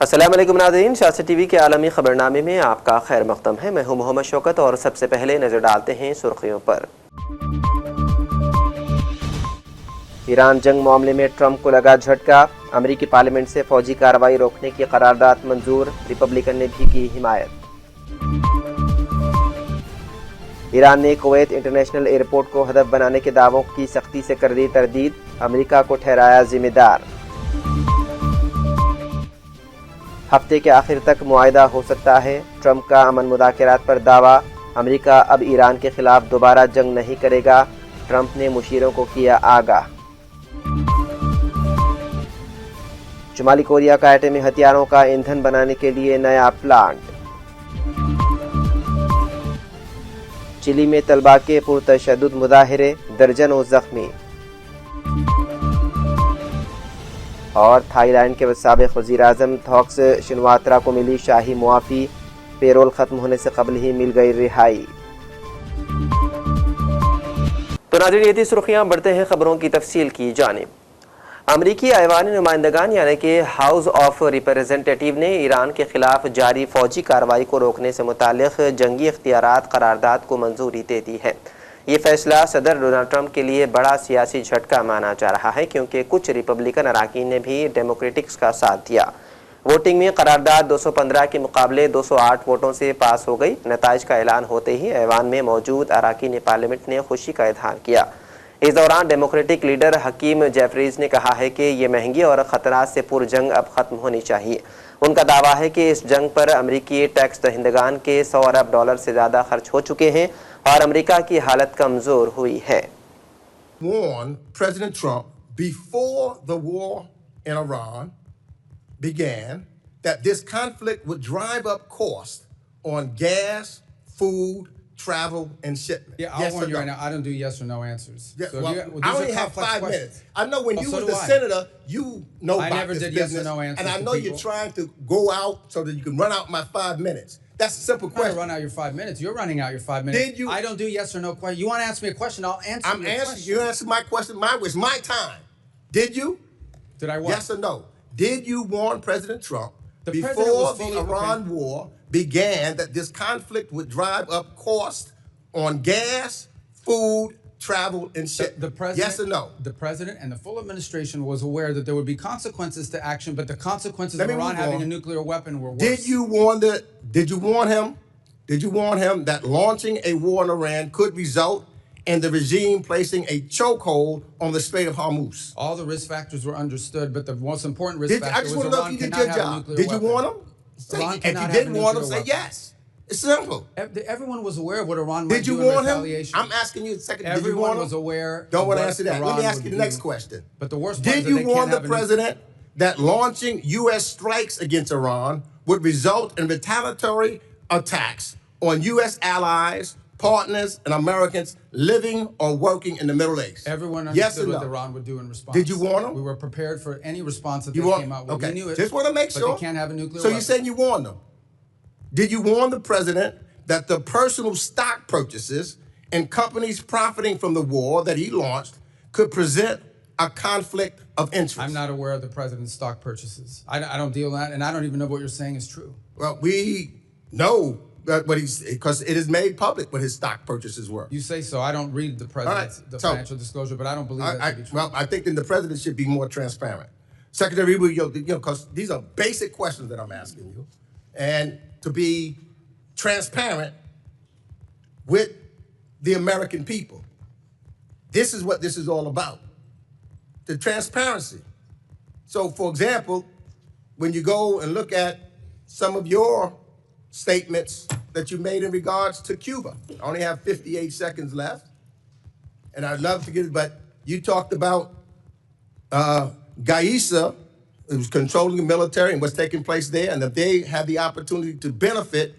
السلام علیکم ناظرین، شاست ٹی وی کے عالمی خبرنامے میں آپ کا خیر مقدم ہے۔ میں ہوں محمد شوکت اور سب سے پہلے نظر ڈالتے ہیں سرخیوں پر۔ ایران جنگ معاملے میں ٹرمپ کو لگا جھٹکا، امریکی پارلیمنٹ سے فوجی کارروائی روکنے کی قرارداد منظور، ریپبلکن نے بھی کی حمایت۔ ایران نے کویت انٹرنیشنل ایئرپورٹ کو ہدف بنانے کے دعووں کی سختی سے کر دی تردید، امریکہ کو ٹھہرایا ذمہ دار۔ ہفتے کے آخر تک معاہدہ ہو سکتا ہے، ٹرمپ کا امن مذاکرات پر دعویٰ، امریکہ اب ایران کے خلاف دوبارہ جنگ نہیں کرے گا، ٹرمپ نے مشیروں کو کیا آگاہ۔ شمالی کوریا کا ایٹمی ہتھیاروں کا ایندھن بنانے کے لیے نیا پلانٹ۔ چلی میں طلباء کے پرتشدد مظاہرے، درجنوں زخمی۔ اور تھائی لینڈ کے سابق وزیر اعظم تھاکس شنواترا کو ملی شاہی معافی، پیرول ختم ہونے سے قبل ہی مل گئی رہائی۔ تو ناظرین، یہ تھی سرخیاں، بڑھتے ہیں خبروں کی تفصیل کی جانب۔ امریکی ایوان نمائندگان یعنی کہ ہاؤس آف ریپرزینٹیٹیو نے ایران کے خلاف جاری فوجی کارروائی کو روکنے سے متعلق جنگی اختیارات قرارداد کو منظوری دے دی ہے۔ یہ فیصلہ صدر ڈونلڈ ٹرمپ کے لیے بڑا سیاسی جھٹکا مانا جا رہا ہے، کیونکہ کچھ ریپبلکن اراکین نے بھی ڈیموکریٹکس کا ساتھ دیا۔ ووٹنگ میں قرارداد 215 کے مقابلے 208 ووٹوں سے پاس ہو گئی۔ نتائج کا اعلان ہوتے ہی ایوان میں موجود اراکین پارلیمنٹ نے خوشی کا اظہار کیا۔ اس دوران ڈیموکریٹک لیڈر حکیم جیفریز نے کہا ہے کہ یہ مہنگی اور خطرات سے پر جنگ اب ختم ہونی چاہیے۔ ان کا دعویٰ ہے کہ اس جنگ پر امریکی ٹیکس دہندگان کے $100 ارب سے زیادہ خرچ ہو چکے ہیں اور امریکہ کی حالت کمزور ہوئی ہے۔ Warned President Trump before the war in Iran began that this conflict would drive up costs on gas, food, travel, and shipment. Yeah, I'll warn you right now, I don't do yes or no answers. Yeah, So well, these I are only have complex 5 questions. minutes. I know when Oh, you so were do the I. senator, you know I about never this did yes or business, no answers and I to know people. you're trying to go out so that you can run out my 5 minutes. That's a simple I'm trying to question. run out your 5 minutes. You're running out your 5 minutes. Did you- I don't do yes or no questions. You want to ask me a question, I'll answer I'm your answering. question. You answer my question. It's my time. Did you? Did I what? Yes or no? Did you warn President Trump The president before was fully the Iran war began that this conflict would drive up costs on gas, food, travel, and shit? The president, yes or no? The president and the full administration was aware that there would be consequences to action, but the consequences Let of me Iran move having on. a nuclear weapon were worse. Did you warn him that launching a war in Iran could result in the regime placing a chokehold on the Strait of Hormuz? All the risk factors were understood, but the most important risk I factor just was want to know if Iran you did cannot your have a job. nuclear Did you weapon. warn him? Iran If cannot you have didn't a warn him, nuclear say weapon. yes. It's simple. Everyone was aware of what Iran might Did you do in warn him? retaliation. I'm asking you a second. Did you Everyone warn him? was aware. Don't of want to what answer that. Let Iran me ask you would the next do. question. But the worst part is Did that you they warn can't the have a president that launching U.S. strikes against Iran would result in retaliatory attacks on U.S. allies, partners, and Americans living or working in the Middle East? Everyone Yes understood or what no? Iran would do in response. Did you warn them? We were prepared for any response that You they warn- came out with. Okay. We knew it. Just want to make sure. But they can't have a nuclear So weapon. you're saying you warned them? Did you warn the president that the personal stock purchases and companies profiting from the war that he launched could present a conflict of interest? I'm not aware of the president's stock purchases. I don't deal in that, and I don't even know what you're saying is true. Well, we know that because it is made public what his stock purchases were. You say so. I don't read the president's All right, so- financial disclosure, but I don't believe that to be true. Well, I think then the president should be more transparent. Secretary, because these are basic questions that I'm asking you, and to be transparent with the American people. This is what this is all about, the transparency. So, for example, when you go and look at some of your statements that you made in regards to Cuba, I only have 58 seconds left, and I'd love to get it, but you talked about Gaisa, who was controlling the military and what's taking place there, and that they have the opportunity to benefit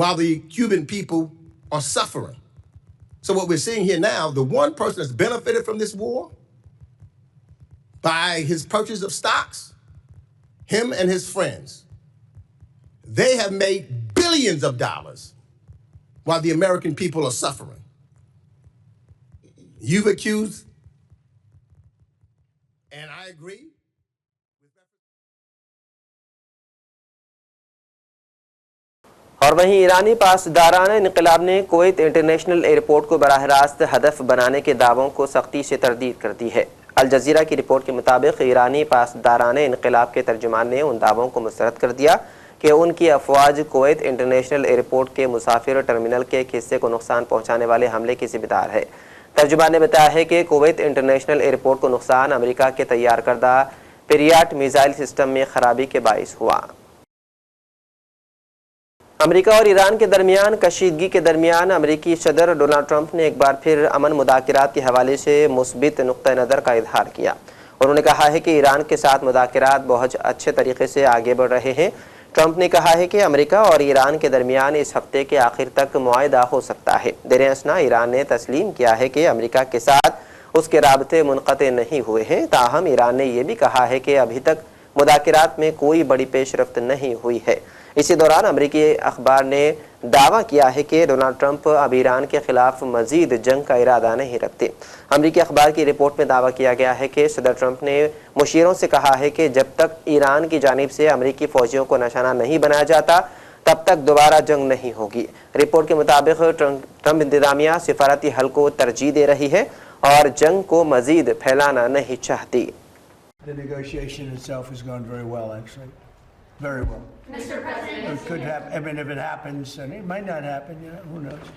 while the Cuban people are suffering. So what we're seeing here now, the one person that's benefited from this war by his purchase of stocks, him and his friends, they have made billions of dollars while the American people are suffering. You've accused, and I agree, اور وہیں ایرانی پاسداران انقلاب نے Kuwait international airport کو براہ راست ہدف بنانے کے دعووں کو سختی سے تردید کر دی ہے۔ الجزیرہ کی رپورٹ کے مطابق ایرانی پاسداران انقلاب کے ترجمان نے ان دعووں کو مسترد کر دیا کہ ان کی افواج کویت انٹرنیشنل ایئرپورٹ کے مسافر ٹرمینل کے ایک حصے کو نقصان پہنچانے والے حملے کی ذمہ دار ہے۔ ترجمان نے بتایا ہے کہ کویت انٹرنیشنل ایئرپورٹ کو نقصان امریکہ کے تیار کردہ پیریاٹ میزائل سسٹم میں خرابی کے باعث ہوا۔ امریکہ اور ایران کے درمیان کشیدگی کے درمیان امریکی صدر ڈونلڈ ٹرمپ نے ایک بار پھر امن مذاکرات کے حوالے سے مثبت نقطہ نظر کا اظہار کیا۔ انہوں نے کہا ہے کہ ایران کے ساتھ مذاکرات بہت اچھے طریقے سے آگے بڑھ رہے ہیں۔ ٹرمپ نے کہا ہے کہ امریکہ اور ایران کے درمیان اس ہفتے کے آخر تک معاہدہ ہو سکتا ہے۔ دریں اثنا ایران نے تسلیم کیا ہے کہ امریکہ کے ساتھ اس کے رابطے منقطع نہیں ہوئے ہیں، تاہم ایران نے یہ بھی کہا ہے کہ ابھی تک مذاکرات میں کوئی بڑی پیش رفت نہیں ہوئی ہے۔ اسی دوران امریکی اخبار نے دعویٰ کیا ہے کہ ڈونلڈ ٹرمپ اب ایران کے خلاف مزید جنگ کا ارادہ نہیں رکھتے۔ امریکی اخبار کی رپورٹ میں دعویٰ کیا گیا ہے کہ صدر ٹرمپ نے مشیروں سے کہا ہے کہ جب تک ایران کی جانب سے امریکی فوجیوں کو نشانہ نہیں بنایا جاتا تب تک دوبارہ جنگ نہیں ہوگی۔ رپورٹ کے مطابق ٹرمپ انتظامیہ سفارتی حل کو ترجیح دے رہی ہے اور جنگ کو مزید پھیلانا نہیں چاہتی۔ The negotiation itself has gone very well, actually. Very well. Mr. President, It could happen. I mean, if it happens, and it might not happen, who knows?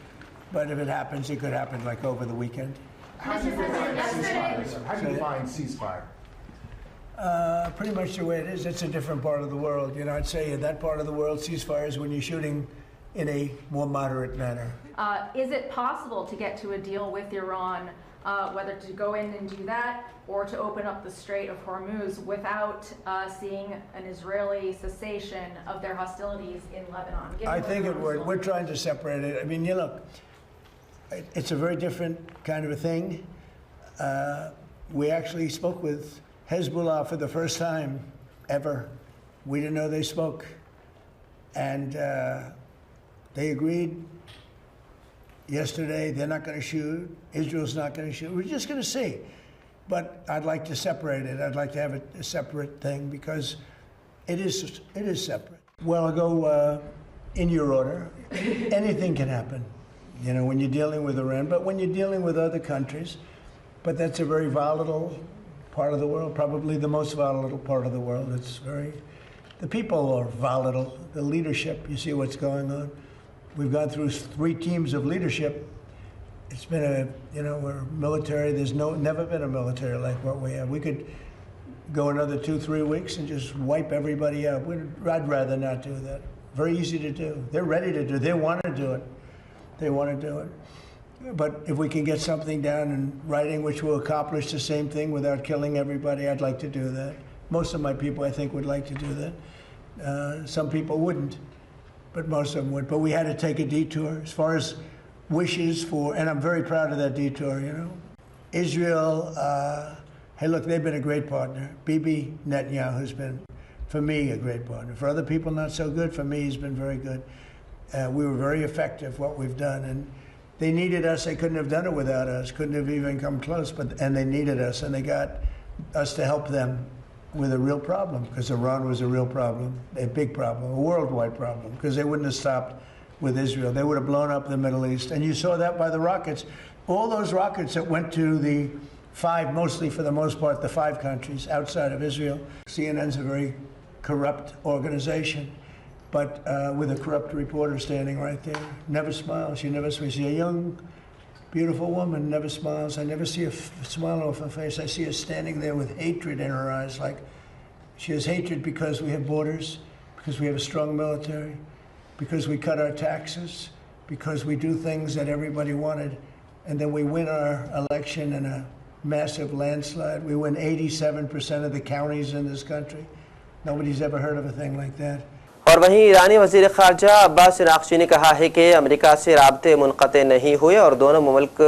But if it happens, it could happen like over the weekend. Mr. President, yesterday, How do you define ceasefire? Pretty much the way it is. It's a different part of the world. You know, I'd say in that part of the world, ceasefire is when you're shooting in a more moderate manner. is it possible to get to a deal with Iran, whether to go in and do that or to open up the Strait of Hormuz without seeing an Israeli cessation of their hostilities in Lebanon? given I what think Iran is we're willing to trying do? to separate it. I mean, you look, it's a very different kind of a thing. We actually spoke with Hezbollah for the first time ever. We didn't know they spoke. And they agreed yesterday they're not going to shoot. Israel's not going to shoot. We're just going to see. But I'd like to separate it. I'd like to have it a separate thing because it is separate. Well, I'll go in your order. Anything can happen, you know, when you're dealing with Iran, but when you're dealing with other countries. But that's a very volatile part of the world, probably the most volatile part of the world. The people are volatile, the leadership, you see what's going on. We've gone through 3 teams of leadership. It's been we're military. There's never been a military like what we have. We could go another 2-3 weeks and just wipe everybody out. I'd rather not do that. Very easy to do. They're ready to do it. They want to do it. But if we can get something down in writing which will accomplish the same thing without killing everybody, I'd like to do that. Most of my people, I think, would like to do that. Some people wouldn't, but most of them would. But we had to take a detour as far as wishes for, and I'm very proud of that detour, you know. Israel, hey, look, they've been a great partner. Bibi Netanyahu has been, for me, a great partner. For other people, not so good. For me, he's been very good. We were very effective, what we've done. And they needed us. They couldn't have done it without us. Couldn't have even come close. And they needed us. And they got us to help them with a real problem, because Iran was a real problem, a big problem, a worldwide problem, because they wouldn't have stopped with Israel. They would have blown up the Middle East. And you saw that by the rockets. All those rockets that went to the 5, mostly for the most part, the 5 countries outside of Israel. CNN's a very corrupt organization, but with a corrupt reporter standing right there. Never smiles. She never smiles. She's a young, beautiful woman, never smiles. I never see a smile off her face. I see her standing there with hatred in her eyes, like she has hatred because we have borders, because we have a strong military, because we cut our taxes, because we do things that everybody wanted, and then we win our election in a massive landslide. We win 87% of the counties in this country. Nobody's ever heard of a thing like that. اور وہیں ایرانی وزیر خارجہ عباس عراقچی نے کہا ہے کہ امریکہ سے رابطے منقطع نہیں ہوئے اور دونوں ممالک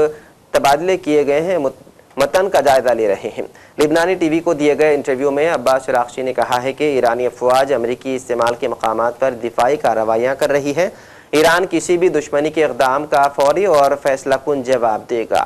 تبادلے کیے گئے ہیں متن کا جائزہ لے رہے ہیں۔ لبنانی ٹی وی کو دیے گئے انٹرویو میں عباس عراقچی نے کہا ہے کہ ایرانی افواج امریکی استعمال کے مقامات پر دفاعی کارروائیاں کر رہی ہے۔ ایران کسی بھی دشمنی کے اقدام کا فوری اور فیصلہ کن جواب دے گا۔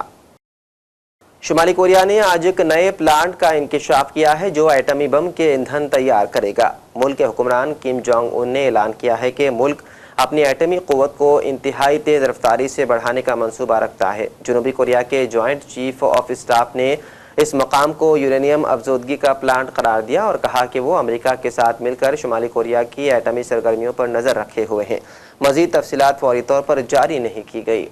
شمالی کوریا نے آج ایک نئے پلانٹ کا انکشاف کیا ہے جو ایٹمی بم کے ایندھن تیار کرے گا۔ ملک کے حکمران کم جونگ ان نے اعلان کیا ہے کہ ملک اپنی ایٹمی قوت کو انتہائی تیز رفتاری سے بڑھانے کا منصوبہ رکھتا ہے۔ جنوبی کوریا کے جوائنٹ چیف آف اسٹاف نے اس مقام کو یورینیم افزودگی کا پلانٹ قرار دیا اور کہا کہ وہ امریکہ کے ساتھ مل کر شمالی کوریا کی ایٹمی سرگرمیوں پر نظر رکھے ہوئے ہیں۔ مزید تفصیلات فوری طور پر جاری نہیں کی گئی۔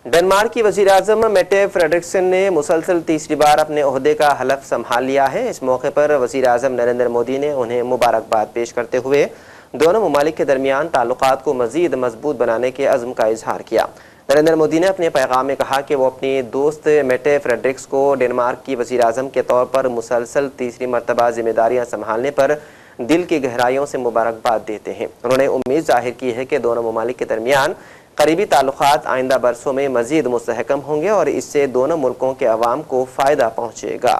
ڈنمارک کی وزیر اعظم میٹے فریڈرکسن نے مسلسل تیسری بار اپنے عہدے کا حلف سنبھال لیا ہے۔ اس موقع پر وزیر اعظم نریندر مودی نے انہیں مبارکباد پیش کرتے ہوئے دونوں ممالک کے درمیان تعلقات کو مزید مضبوط بنانے کے عزم کا اظہار کیا۔ نریندر مودی نے اپنے پیغام میں کہا کہ وہ اپنی دوست میٹے فریڈرکس کو ڈنمارک کی وزیر اعظم کے طور پر مسلسل تیسری مرتبہ ذمہ داریاں سنبھالنے پر دل کی گہرائیوں سے مبارکباد دیتے ہیں۔ انہوں نے امید ظاہر کی ہے کہ دونوں ممالک کے درمیان قریبی تعلقات آئندہ برسوں میں مزید مستحکم ہوں گے اور اس سے دونوں ملکوں کے عوام کو فائدہ پہنچے گا۔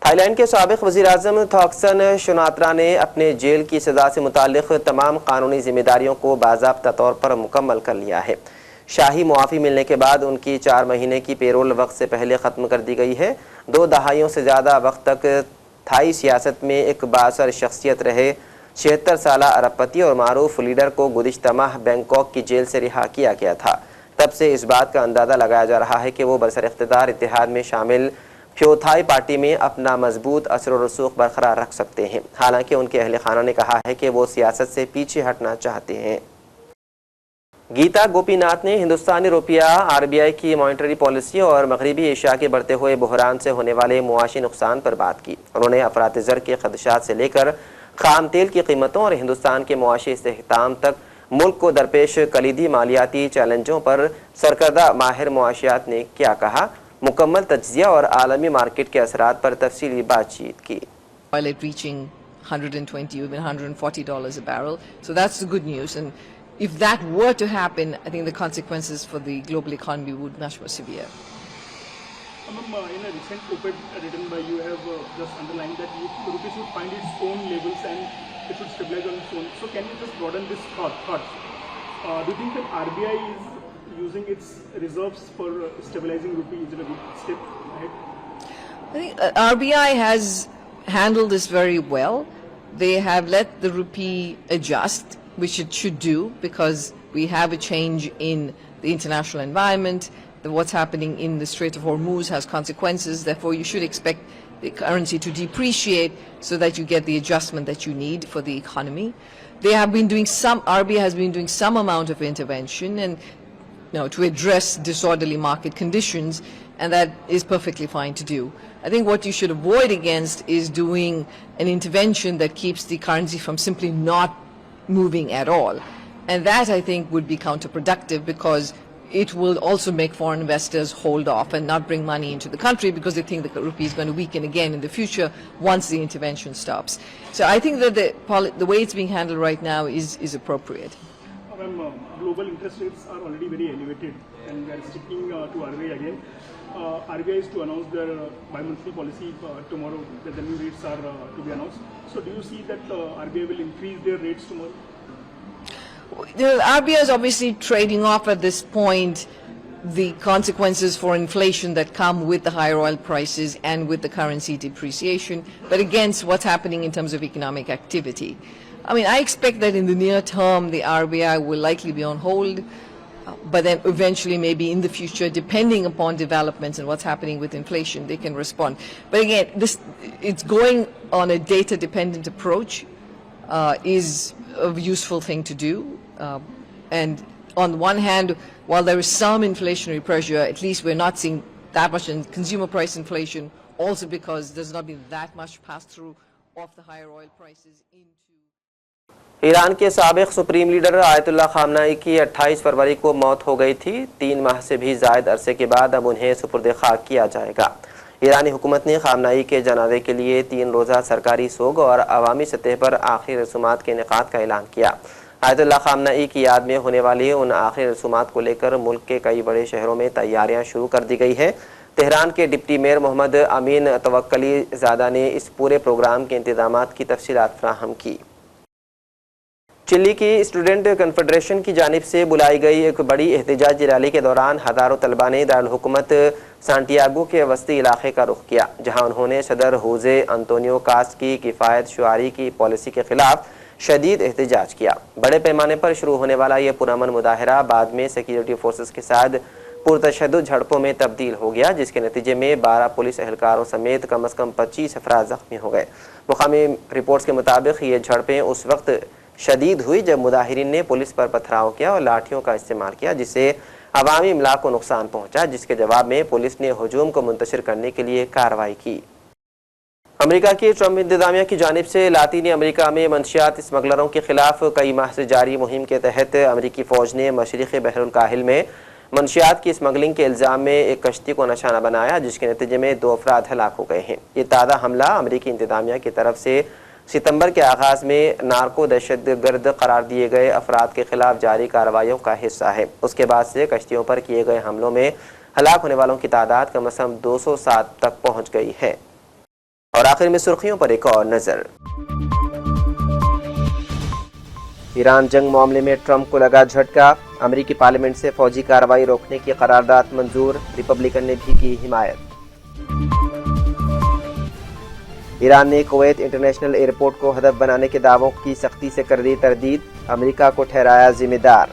تھائی لینڈ کے سابق وزیر اعظم تھاکسن شناترا نے اپنے جیل کی سزا سے متعلق تمام قانونی ذمہ داریوں کو باضابطہ طور پر مکمل کر لیا ہے۔ شاہی معافی ملنے کے بعد ان کی 4 مہینے کی پیرول وقت سے پہلے ختم کر دی گئی ہے۔ 2 دہائیوں سے زیادہ وقت تک تھائی سیاست میں ایک بااثر شخصیت رہے 76 سالہ ارب پتی اور معروف لیڈر کو گزشتہ ماہ بینکاک کی جیل سے رہا کیا گیا تھا۔ تب سے اس بات کا اندازہ لگایا جا رہا ہے کہ وہ برسر اقتدار اتحاد میں شامل پیو تھائی پارٹی میں اپنا مضبوط اثر و رسوخ برقرار رکھ سکتے ہیں۔ حالانکہ ان کے اہل خانہ نے کہا ہے کہ وہ سیاست سے پیچھے ہٹنا چاہتے ہیں۔ گیتا گوپی ناتھ نے ہندوستانی روپیہ RBI کی مانیٹری پالیسی اور مغربی ایشیا کے بڑھتے ہوئے بحران سے ہونے والے معاشی نقصان پر بات کی۔ انہوں نے افراط زر کے خدشات سے لے کر خام تیل کی قیمتوں اور ہندوستان کے معاشی استحکام تک ملک کو درپیش کلیدی مالیاتی چیلنجوں پر سرکردہ ماہر معاشیات نے کیا کہا، مکمل تجزیہ اور عالمی مارکیٹ کے اثرات پر تفصیلی بات چیت کی۔ Oil reaching 120, even $140 a barrel. So that's the good news. And if that were to happen, I think the consequences for the global economy would be much more severe. In a recent op-ed written by you have just underlined that the rupee should find its own levels and it should stabilize on its own. So can you just broaden this thought? Do you think that RBI is using its reserves for stabilizing rupee is a good step ahead? I think RBI has handled this very well. They have let the rupee adjust, which it should do, because we have a change in the international environment. What's happening in the Strait of Hormuz has consequences. Therefore, you should expect the currency to depreciate so that you get the adjustment that you need for the economy. They have been doing RBI has been doing some amount of intervention and to address disorderly market conditions, and that is perfectly fine to do. I think what you should avoid against is doing an intervention that keeps the currency from simply not moving at all. And that, I think, would be counterproductive, because it will also make foreign investors hold off and not bring money into the country because they think the rupee is going to weaken again in the future once the intervention stops. So I think that the way it's being handled right now is appropriate. Global interest rates are already very elevated and we are sticking to RBI again. RBI is to announce their bi-monthly policy tomorrow, that the new rates are to be announced. So do you see that RBI will increase their rates tomorrow? The RBI is obviously trading off at this point the consequences for inflation that come with the higher oil prices and with the currency depreciation, but against what's happening in terms of economic activity. I mean, I expect that in the near term, the RBI will likely be on hold, but then eventually maybe in the future, depending upon developments and what's happening with inflation, they can respond. But again, it's going on a data-dependent approach is a useful thing to do. And on the one hand, while there is some inflationary pressure, at least we're not seeing that much in consumer price inflation, also because there's not been that much pass-through of the higher oil prices into... Iran کے سابق supreme leader آیت اللہ خامنائی کی 28 فروری کو موت ہو گئی تھی۔ 3 ماہ سے بھی زائد عرصے کے بعد اب انہیں سپرد خاک کیا جائے گا۔ ایرانی حکومت نے خامنائی کے جنازے کے لیے 3 روزہ سرکاری سوگ اور عوامی سطح پر آخری رسومات کے انعقاد کا اعلان کیا۔ آیت اللہ خامنائی کی یاد میں ہونے والی ان آخری رسومات کو لے کر ملک کے کئی بڑے شہروں میں تیاریاں شروع کر دی گئی ہیں۔ تہران کے ڈپٹی میئر محمد امین توکلی زادہ نے اس پورے پروگرام کے انتظامات کی تفصیلات فراہم کی۔ چلی کی اسٹوڈنٹ کنفیڈریشن کی جانب سے بلائی گئی ایک بڑی احتجاجی ریلی کے دوران ہزاروں طلباء نے دارالحکومت سانٹیاگو کے وسطی علاقے کا رخ کیا، جہاں انہوں نے صدر ہوزے انطونیو کاس کی کفایت شعاری کی پالیسی کے خلاف شدید احتجاج کیا۔ بڑے پیمانے پر شروع ہونے والا یہ پرامن مظاہرہ بعد میں سیکیورٹی فورسز کے ساتھ پرتشدد جھڑپوں میں تبدیل ہو گیا، جس کے نتیجے میں 12 پولیس اہلکاروں سمیت کم از کم 25 افراد زخمی ہو گئے۔ مقامی رپورٹس کے مطابق یہ جھڑپیں اس وقت شدید ہوئی جب مظاہرین نے پولیس پر پتھراؤ کیا اور لاٹھیوں کا استعمال کیا، جس سے عوامی املاک کو نقصان پہنچا، جس کے جواب میں پولیس نے ہجوم کو منتشر کرنے کے لیے کارروائی کی۔ امریکہ کی ٹرمپ انتظامیہ کی جانب سے لاطینی امریکہ میں منشیات اسمگلروں کے خلاف کئی ماہ سے جاری مہم کے تحت امریکی فوج نے مشرقی بحر الکاہل میں منشیات کی اسمگلنگ کے الزام میں ایک کشتی کو نشانہ بنایا، جس کے نتیجے میں 2 افراد ہلاک ہو گئے ہیں۔ یہ تازہ حملہ امریکی انتظامیہ کی طرف سے ستمبر کے آغاز میں نارکو دہشت گرد قرار دیے گئے افراد کے خلاف جاری کارروائیوں کا حصہ ہے۔ اس کے بعد سے کشتیوں پر کیے گئے حملوں میں ہلاک ہونے والوں کی تعداد کم از کم 207 تک پہنچ گئی ہے۔ اور آخر میں سرخیوں پر ایک اور نظر۔ ایران جنگ معاملے میں ٹرمپ کو لگا جھٹکا، امریکی پارلیمنٹ سے فوجی کارروائی روکنے کی قرارداد منظور، ریپبلکن نے بھی کی حمایت۔ ایران نے کویت انٹرنیشنل ایئرپورٹ کو ہدف بنانے کے دعووں کی سختی سے کر دی تردید، امریکہ کو ٹھہرایا ذمہ دار۔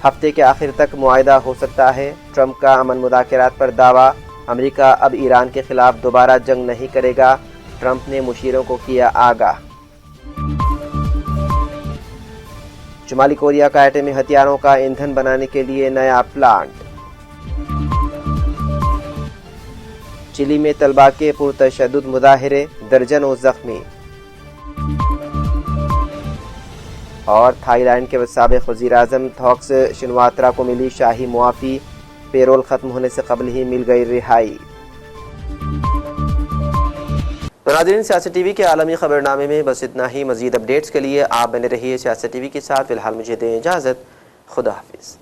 ہفتے کے آخر تک معاہدہ ہو سکتا ہے، ٹرمپ کا امن مذاکرات پر دعویٰ، امریکہ اب ایران کے خلاف دوبارہ جنگ نہیں کرے گا، ٹرمپ نے مشیروں کو کیا آگاہ۔ شمالی کوریا کا ایٹمی ہتھیاروں کا ایندھن بنانے کے لیے نیا پلانٹ۔ چلی میں طلباء کے پرتشدد مظاہرے، درجنوں زخمی۔ اور تھائی لینڈ کے سابق وزیر اعظم تھاکس شنواترا کو ملی شاہی معافی، پیرول ختم ہونے سے قبل ہی مل گئی رہائی۔ ناظرین، سیاست ٹی وی کے عالمی خبرنامے میں بس اتنا ہی۔ مزید اپڈیٹس کے لیے آپ بنے رہیے سیاست ٹی وی کے ساتھ۔ فی الحال مجھے دیں اجازت، خدا حافظ۔